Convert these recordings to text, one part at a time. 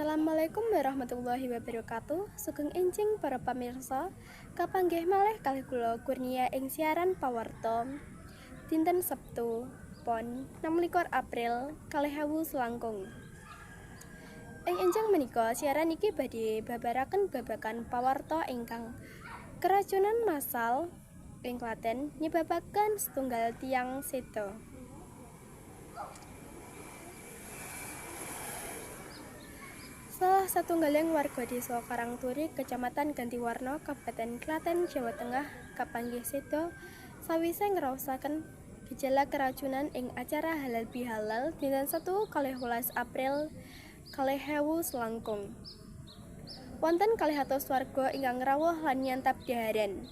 Assalamualaikum warahmatullahi wabarakatuh. Sugeng enjing para pamirsa, kapanggih malih kalih kula Kurnia ing siaran pawarta dinten Sabtu Pon 26 April 2020. Ing enjing menika siaran iki badhe babaraken babagan pawarta ingkang keracunan massal ing Klaten nyebabaken setunggal tiyang seda. Salah satunggaling warga desa Karangturi, Kecamatan Gantiwarna, Kabupaten Klaten, Jawa Tengah, kapanggih seda sawise ngraosaken gejala keracunan ing acara Halal Bihalal dinten 1/12 April 2020. Wonten 200 warga ingkang rawuh lan nyantap dhaharan.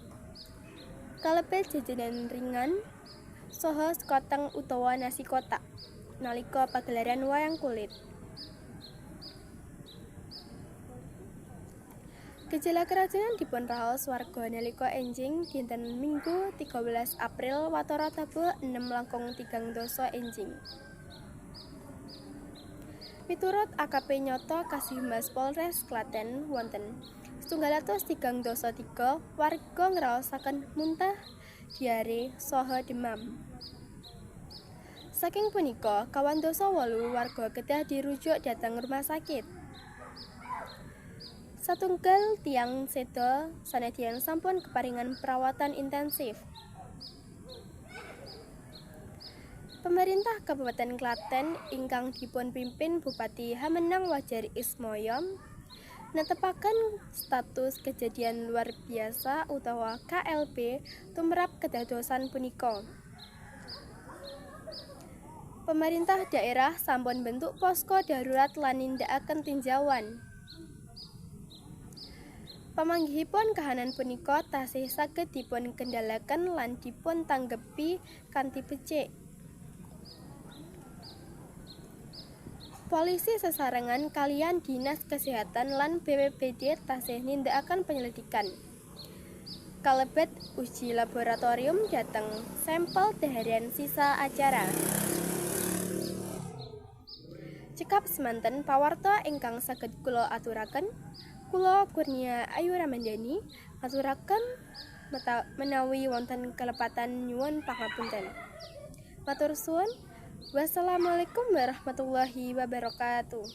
Kalebet jajanan ringan saha sekoteng utawa nasi kotak nalika pagelaran wayang kulit. Gejala keracunan dipun raos warga nalika enjing dinten Minggu 13 April watara tabuh 6-3 enjing. Miturut AKP Nyoto Kasihmas Polres Klaten wonten 133 warga ngraosaken muntah, diare, saha demam. Saking punika 28 warga kedah dirujuk dhateng rumah sakit. Satunggal tiyang seda sanadyan sampun keparingan perawatan intensif. Pemerintah Kabupaten Klaten ingkang dipun pimpin Bupati Hamenang Wajar Ismoyo netepaken status kejadian luar biasa utawa KLB tumrap kedadosan punika. Pemerintah daerah sampun bentuk posko darurat lan nindakaken tinjauan. Pamanggihipun kahanan punika tasih saged dipun kendalaken lan dipun tanggepi kanthi becik. Polisi sesarengan kaliyan Dinas Kesehatan lan BPBD tasih nindakaken penyelidikan. Kalebet uji laboratorium dhateng sampel dhaharan sisa acara. Cekap semanten pawarta ingkang saged kula aturaken. Kula Kurnia Ayu Ramandhani ngaturaken menawi wonten kelepatan nyuwun pangapunten. Matur suwun. Wassalamualaikum warahmatullahi wabarakatuh.